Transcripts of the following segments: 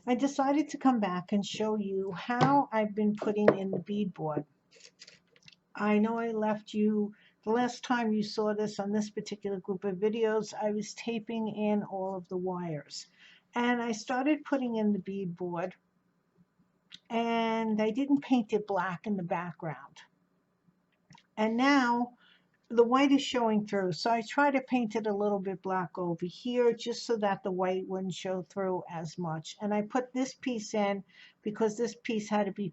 I decided to come back and show you how I've been putting in the beadboard. I know I left you, the last time you saw this on this particular group of videos, I was taping in all of the wires. And I started putting in the beadboard, and I didn't paint it black in the background. And now the white is showing through, so I try to paint it a little bit black over here just so that the white wouldn't show through as much. And I put this piece in because this piece had to be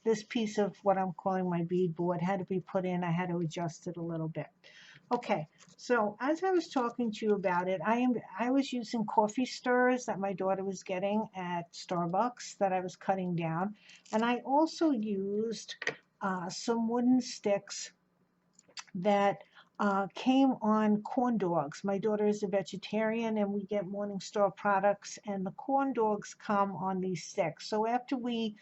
this piece of what I'm calling my beadboard had to be put in. I had to adjust it a little bit. Okay, so as I was talking to you about it, I was using coffee stirrers that my daughter was getting at Starbucks that I was cutting down, and I also used some wooden sticks that came on corn dogs. My daughter is a vegetarian, and we get Morningstar products, and the corn dogs come on these sticks. So after we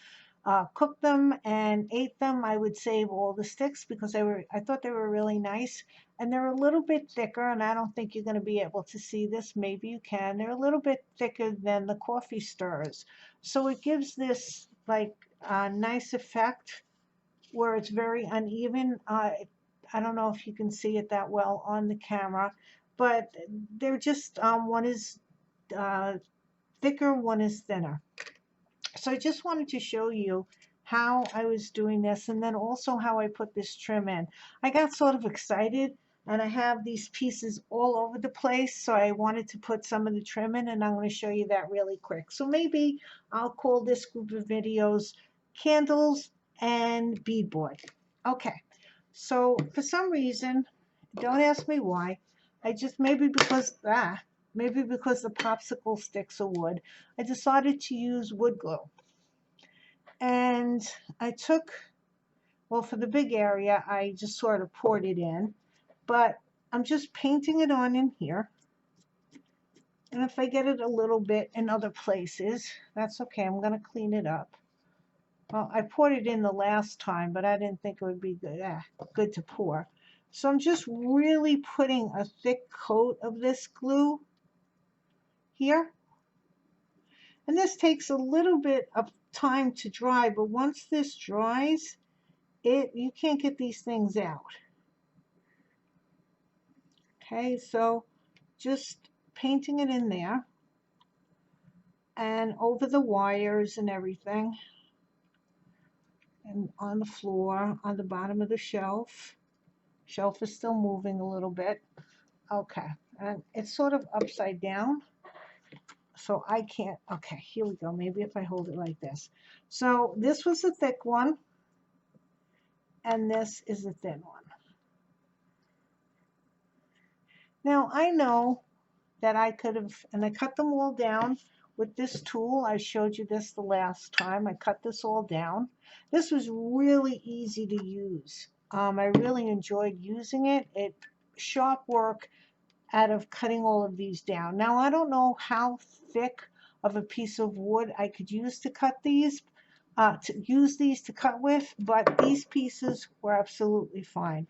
cooked them and ate them, I would save all the sticks because I thought they were really nice, and they're a little bit thicker. And I don't think you're going to be able to see this. Maybe you can. They're a little bit thicker than the coffee stirrers, so it gives this like a nice effect where it's very uneven. I don't know if you can see it that well on the camera, but they're just one is uh, thicker, one is thinner. So I just wanted to show you how I was doing this, and then also how I put this trim in. I got sort of excited, and I have these pieces all over the place, so I wanted to put some of the trim in, and I'm going to show you that really quick. So maybe I'll call this group of videos Candles and Beadboard. Okay, so for some reason, don't ask me why, I just, maybe because the popsicle sticks are wood, I decided to use wood glue. And I took, well, for the big area, I just sort of poured it in, but I'm just painting it on in here. And if I get it a little bit in other places, that's okay. I'm going to clean it up. Well, I poured it in the last time, but I didn't think it would be good to pour. So I'm just really putting a thick coat of this glue here. And this takes a little bit of time to dry, but once this dries, you can't get these things out. Okay, so just painting it in there and over the wires and everything, and on the floor, on the bottom of the shelf. Shelf is still moving a little bit. Okay, and it's sort of upside down, so I can't. Okay, here we go. Maybe if I hold it like this. So this was a thick one, and this is a thin one. Now I know that I could have, and I cut them all down with this tool. I showed you this the last time. I cut this all down. This was really easy to use. I really enjoyed using it. It sharp work out of cutting all of these down. Now I don't know how thick of a piece of wood I could use to cut these, to cut with, but these pieces were absolutely fine.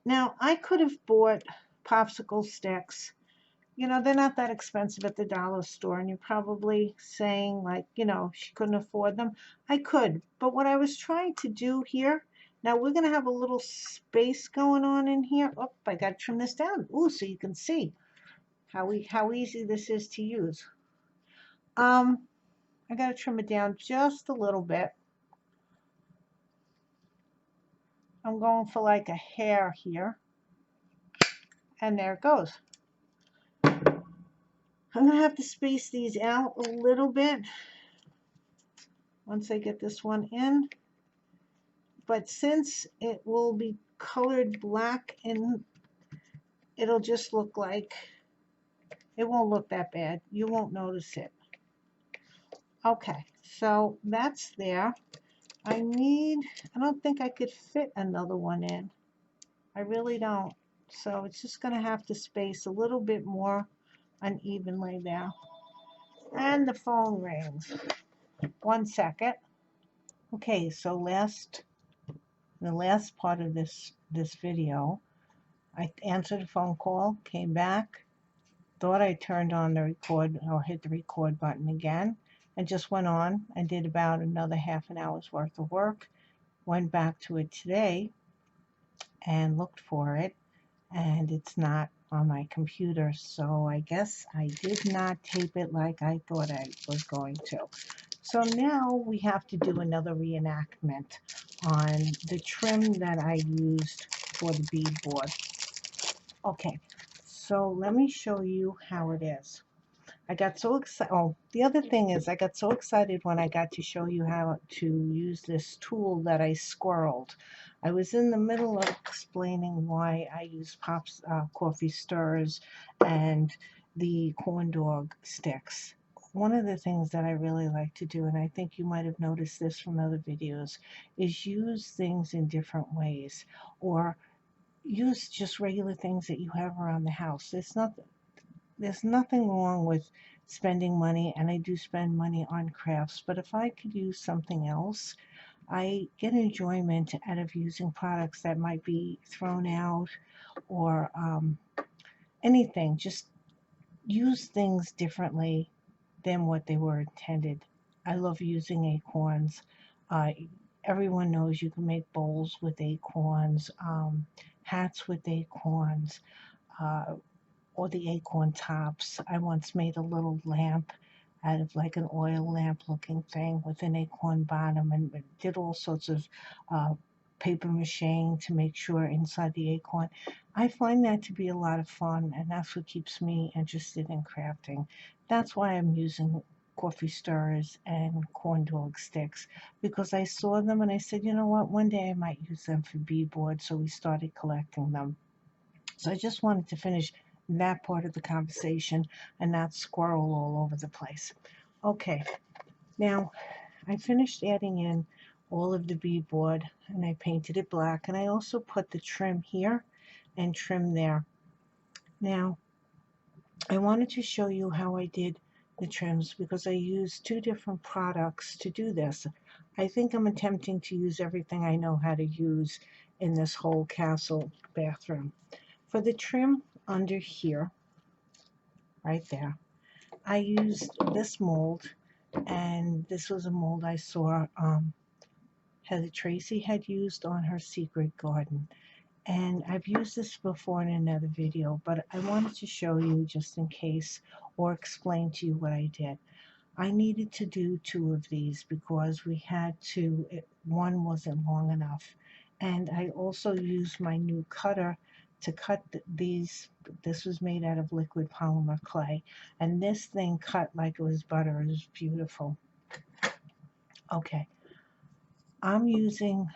Now I could have bought popsicle sticks. You know, they're not that expensive at the dollar store, and you're probably saying, like, you know, she couldn't afford them. I could, but what I was trying to do here, now we're going to have a little space going on in here. Oh, I got to trim this down. Ooh, so you can see how easy this is to use. I got to trim it down just a little bit. I'm going for like a hair here, and there it goes. I'm going to have to space these out a little bit once I get this one in. But since it will be colored black, and it'll just look like, it won't look that bad. You won't notice it. Okay, so that's there. I don't think I could fit another one in. I really don't. So it's just going to have to space a little bit more unevenly there. And the phone rings. 1 second. Okay, so the last part of this video, I answered a phone call, came back, thought I turned on the record or hit the record button again, and just went on and did about another half an hour's worth of work. Went back to it today and looked for it, and it's not on my computer, so I guess I did not tape it like I thought I was going to. So now we have to do another reenactment on the trim that I used for the beadboard. Okay, so let me show you how it is. I got so excited. Oh, the other thing is I got so excited when I got to show you how to use this tool that I squirreled. I was in the middle of explaining why I use coffee stirrers and the corn dog sticks. One of the things that I really like to do, and I think you might have noticed this from other videos, is use things in different ways, or use just regular things that you have around the house. There's nothing wrong with spending money, and I do spend money on crafts, but if I could use something else, I get enjoyment out of using products that might be thrown out, or anything. Just use things differently than what they were intended. I love using acorns. Uh, Everyone knows you can make bowls with acorns, hats with acorns, uh, or the acorn tops. I once made a little lamp out of like an oil lamp looking thing with an acorn bottom, and did all sorts of uh, paper mache to make sure inside the acorn. I find that to be a lot of fun, and that's what keeps me interested in crafting. That's why I'm using coffee stirrers and corn dog sticks, because I saw them and I said, you know what, one day I might use them for beadboard, so we started collecting them. So I just wanted to finish that part of the conversation and not squirrel all over the place. Okay, now I finished adding in all of the beadboard, and I painted it black, and I also put the trim here and trim there. Now I wanted to show you how I did the trims because I used two different products to do this. I think I'm attempting to use everything I know how to use in this whole castle bathroom. For the trim under here, right there, I used this mold, and this was a mold I saw Heather Tracy had used on her secret garden. And I've used this before in another video, but I wanted to show you just in case, or explain to you what I did. I needed to do two of these because we had to, one wasn't long enough. And I also used my new cutter to cut these. This was made out of liquid polymer clay, and this thing cut like it was butter. It was beautiful. Okay, I'm using,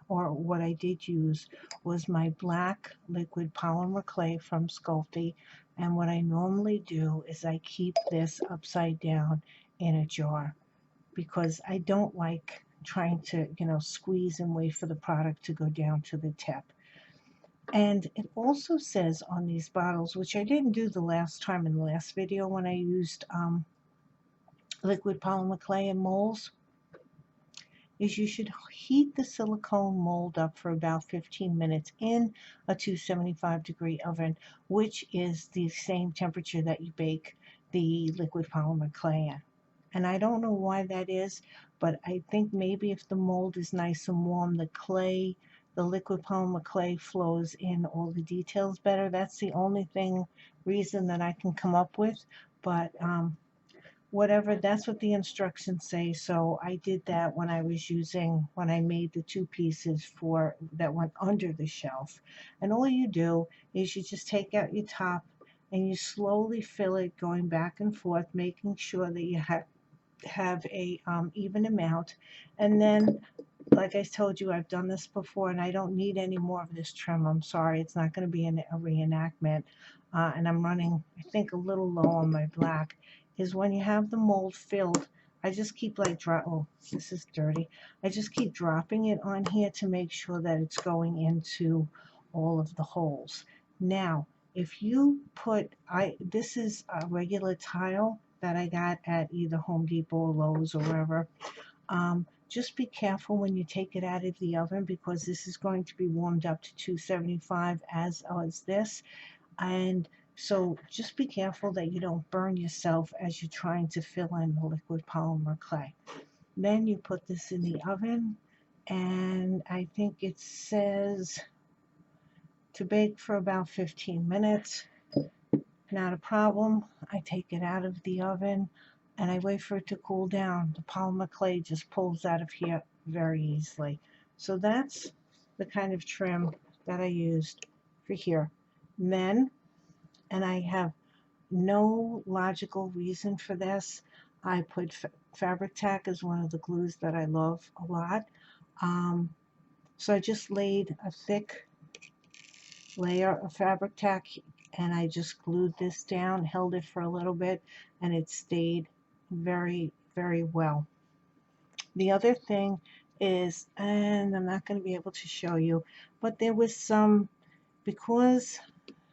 or what I did use, was my black liquid polymer clay from Sculpey, and what I normally do is I keep this upside down in a jar, because I don't like trying to, squeeze and wait for the product to go down to the tip. And it also says on these bottles, which I didn't do the last time in the last video when I used liquid polymer clay and molds, is you should heat the silicone mold up for about 15 minutes in a 275-degree oven, which is the same temperature that you bake the liquid polymer clay in. And I don't know why that is, but I think maybe if the mold is nice and warm, the liquid polymer clay flows in all the details better. That's the only reason that I can come up with, but whatever, that's what the instructions say. So I did that when I made the two pieces that went under the shelf. And all you do is you just take out your top and you slowly fill it, going back and forth, making sure that you have a even amount. And then, like I told you, I've done this before, and I don't need any more of this trim. I'm sorry, it's not going to be a reenactment. And I'm running, I think, a little low on my black. Is when you have the mold filled, I just keep oh, this is dirty. I just keep dropping it on here to make sure that it's going into all of the holes. Now, if you put, this is a regular tile that I got at either Home Depot or Lowe's or wherever. Just be careful when you take it out of the oven, because this is going to be warmed up to 275 as this. And So just be careful that you don't burn yourself as you're trying to fill in the liquid polymer clay. Then you put this in the oven, and I think it says to bake for about 15 minutes. Not a problem. I take it out of the oven and I wait for it to cool down. The polymer clay just pulls out of here very easily. So that's the kind of trim that I used for here. Then, and I have no logical reason for this, I put fabric tack as one of the glues that I love a lot. So I just laid a thick layer of fabric tack and I just glued this down, held it for a little bit, and it stayed very, very well. The other thing is, and I'm not going to be able to show you, but there was some, because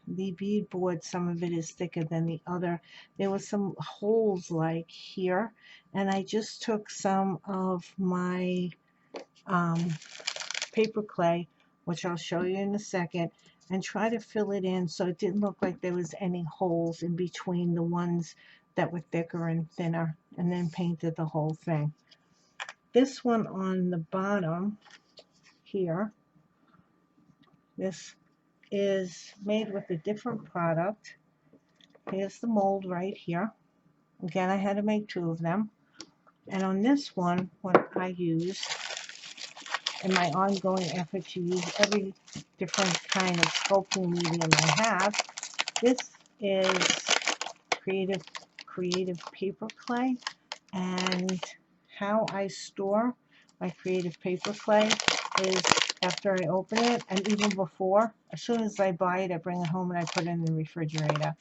the beadboard, some of it is thicker than the other, there was some holes like here, and I just took some of my paper clay, which I'll show you in a second, and try to fill it in so it didn't look like there was any holes in between the ones that were thicker and thinner, and then painted the whole thing. This one on the bottom here, this is made with a different product. Here's the mold right here. Again, I had to make 2 of them. And on this one, what I used in my ongoing effort to use every different kind of sculpting medium I have, this is creative paper clay. And how I store my creative paper clay is after I open it, and even before, as soon as I buy it, I bring it home and I put it in the refrigerator.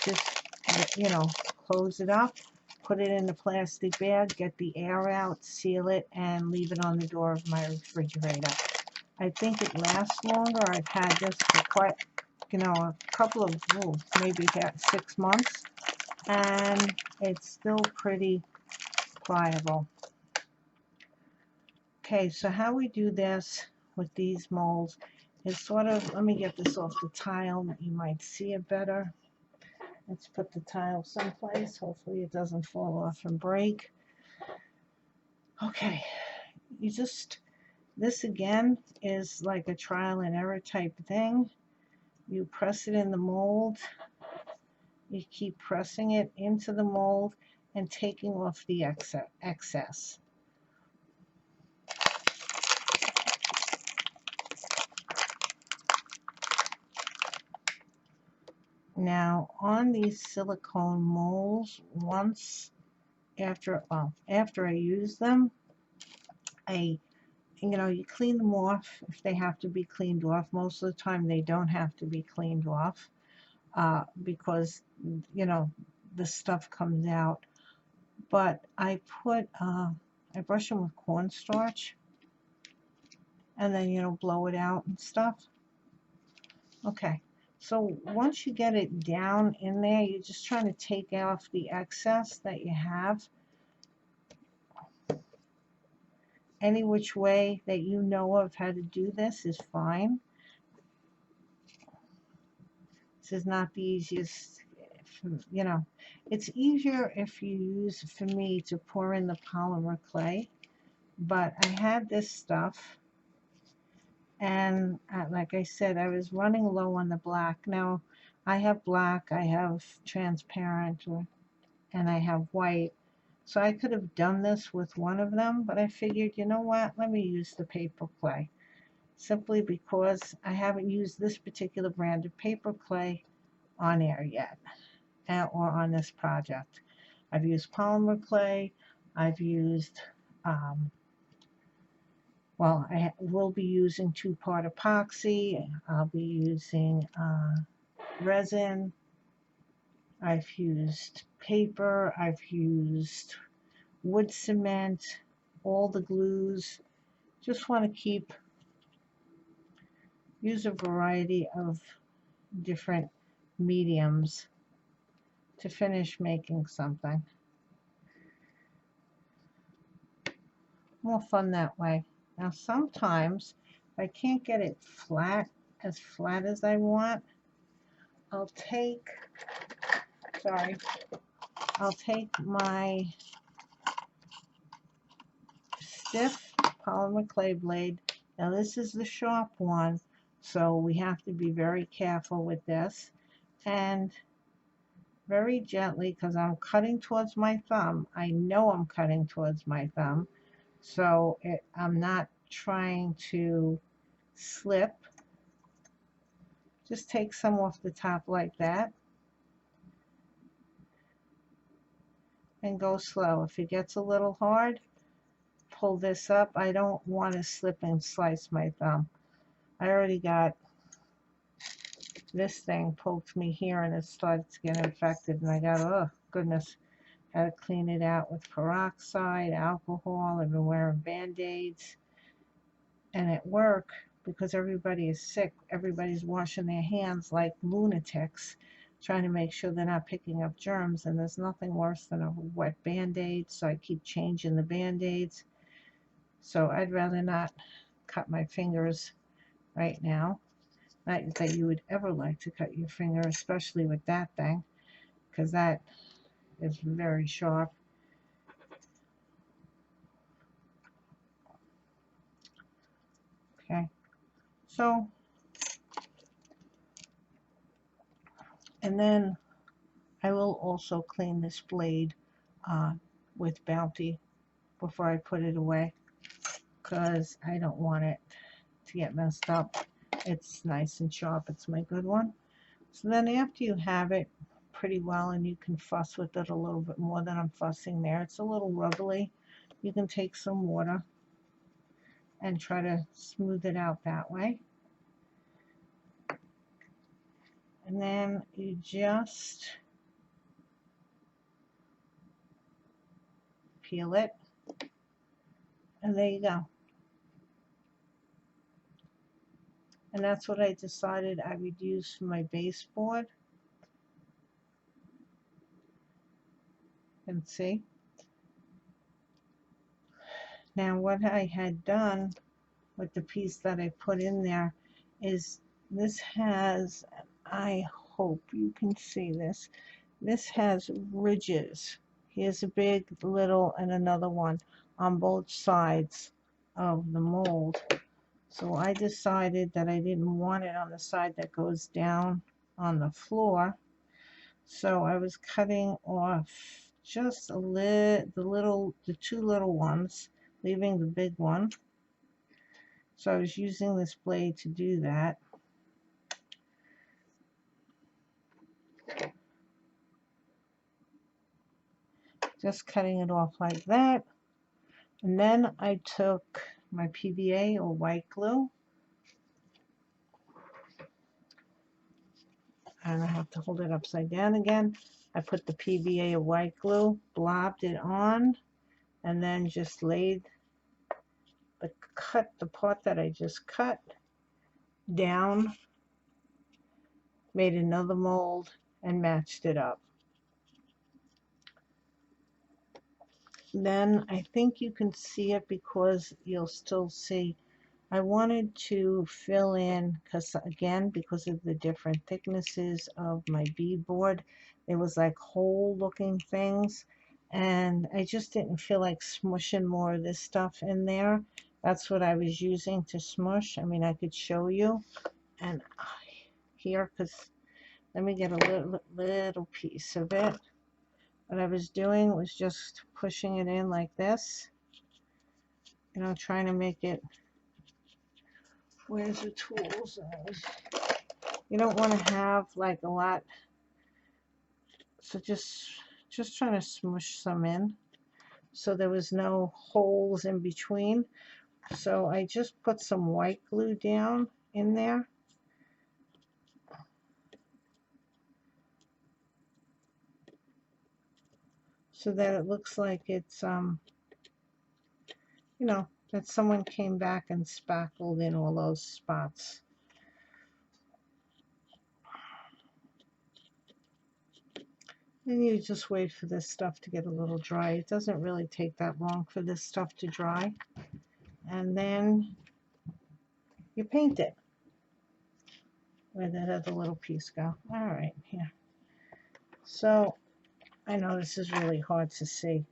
Just, you know, close it up, put it in a plastic bag, get the air out, seal it, and leave it on the door of my refrigerator. I think it lasts longer. I've had this for quite, a couple of, maybe 6 months, and it's still pretty pliable. Okay, so how we do this with these molds is sort of, let me get this off the tile that you might see it better. Let's put the tile someplace. Hopefully it doesn't fall off and break. Okay, you just, this again is like a trial and error type thing. You press it in the mold. You keep pressing it into the mold and taking off the excess. Now on these silicone molds, once after I use them, you clean them off if they have to be cleaned off. Most of the time they don't have to be cleaned off because the stuff comes out. But I brush them with cornstarch and then blow it out and stuff. Okay. So once you get it down in there, you're just trying to take off the excess that you have. Any which way that you know of how to do this is fine. This is not the easiest, it's easier if you use, for me, to pour in the polymer clay. But I had this stuff, and like I said, I was running low on the black. Now, I have black, I have transparent, and I have white. So I could have done this with one of them, but I figured, you know what, let me use the paper clay. Simply because I haven't used this particular brand of paper clay on air yet, or on this project. I've used polymer clay, I've used, I will be using 2-part epoxy, I'll be using resin, I've used paper, I've used wood cement, all the glues. Just want to use a variety of different mediums to finish making something. More fun that way. Now sometimes if I can't get it as flat as I want, I'll take, I'll take my stiff polymer clay blade. Now this is the sharp one, so we have to be very careful with this. And very gently, because I'm cutting towards my thumb. I know I'm cutting towards my thumb, so I'm not trying to slip. Just take some off the top like that and go slow. If it gets a little hard, pull this up. I don't want to slip and slice my thumb. I already got this thing poked me here and it started to get infected, and I got, oh goodness, had to clean it out with peroxide, alcohol. I've been wearing band-aids. And at work, because everybody is sick, everybody's washing their hands like lunatics, trying to make sure they're not picking up germs, and there's nothing worse than a wet band-aid, so I keep changing the band-aids. So I'd rather not cut my fingers right now. Not that you would ever like to cut your finger, especially with that thing, because that is very sharp. Okay, so, and then I will also clean this blade with Bounty before I put it away, because I don't want it to get messed up. It's nice and sharp. It's my good one. So then after you have it pretty well and you can fuss with it a little bit more than I'm fussing there, it's a little rubbly, you can take some water and try to smooth it out that way. And then you just peel it, and there you go. And that's what I decided I would use for my baseboard. And see, now what I had done with the piece that I put in there is this has, I hope you can see this, this has ridges. Here's a big, little, and another one on both sides of the mold. So I decided that I didn't want it on the side that goes down on the floor. So I was cutting off just a little, the two little ones, leaving the big one. So I was using this blade to do that. Just cutting it off like that. And then I took my PVA or white glue. And I have to hold it upside down again. I put the PVA or white glue, blobbed it on, and then just laid the part that I just cut down, made another mold, and matched it up. Then I think you can see it because you'll still see. I wanted to fill in, because of the different thicknesses of my beadboard, there was like hole looking things, and I just didn't feel like smushing more of this stuff in there. That's what I was using to smush. I mean, I could show you, and here, because let me get a little piece of it. What I was doing was just pushing it in like this, you know, trying to make it. Where's the tools? You don't want to have like a lot, so just trying to smush some in so there was no holes in between. So I just put some white glue down in there. So that it looks like it's, you know, that someone came back and spackled in all those spots. Then you just wait for this stuff to get a little dry. It doesn't really take that long for this stuff to dry. And then you paint it. Where did that other little piece go? All right, here. So I know this is really hard to see.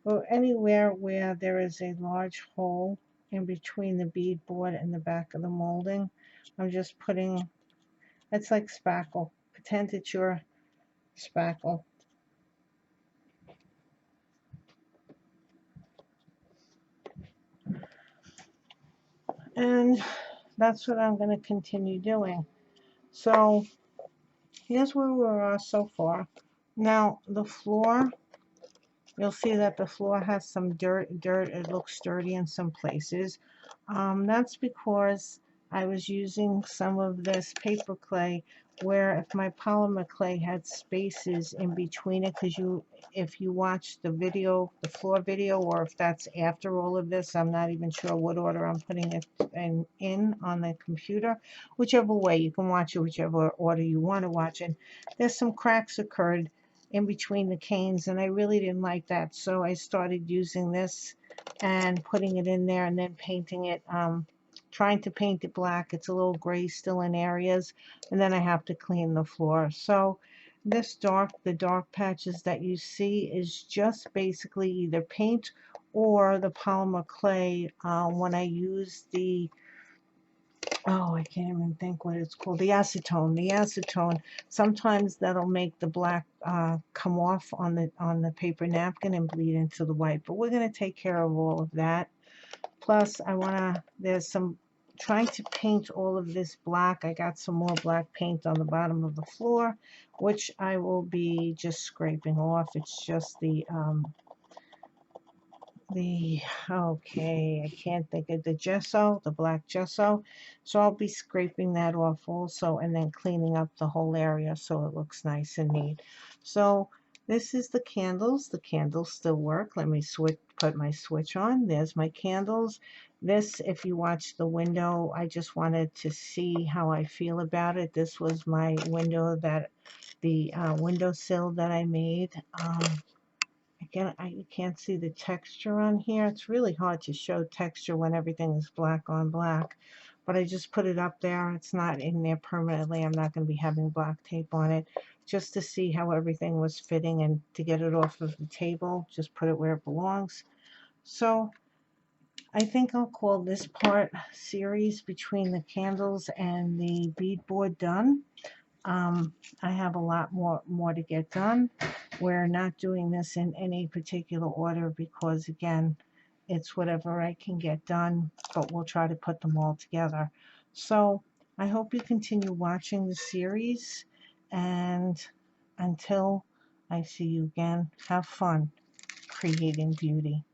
Well, anywhere where there is a large hole in between the beadboard and the back of the molding, I'm just putting, it's like spackle. Pretend it's your spackle. And that's what I'm going to continue doing. So here's where we are so far. Now the floor, you'll see that the floor has some dirt. It looks dirty in some places. That's because I was using some of this paper clay where if my polymer clay had spaces in between it, because if you watch the video, the floor video, or if that's after all of this, I'm not even sure what order I'm putting it in on the computer. Whichever way, you can watch it whichever order you want to watch it. There's some cracks occurred in between the canes, and I really didn't like that, so I started using this and putting it in there and then painting it, trying to paint it black. It's a little gray still in areas, and then I have to clean the floor. So this the dark patches that you see is just basically either paint or the polymer clay. When I use the, oh, I can't even think what it's called, the acetone. The acetone, sometimes that'll make the black come off on the paper napkin and bleed into the white, but we're going to take care of all of that. Plus there's some, trying to paint all of this black. I got some more black paint on the bottom of the floor, which I will be just scraping off. It's just okay, I can't think of the gesso, the black gesso. So I'll be scraping that off also and then cleaning up the whole area so it looks nice and neat. So this is the candles. The candles still work. Let me put my switch on. There's my candles. This, if you watch the window, I just wanted to see how I feel about it. This was my window, the windowsill that I made. Again, you can't see the texture on here. It's really hard to show texture when everything is black on black. But I just put it up there. It's not in there permanently. I'm not going to be having black tape on it. Just to see how everything was fitting and to get it off of the table. Just put it where it belongs. So I think I'll call this part series between the candles and the beadboard done. I have a lot more to get done. We're not doing this in any particular order because, again, it's whatever I can get done, but we'll try to put them all together. So I hope you continue watching the series, and until I see you again, have fun creating beauty.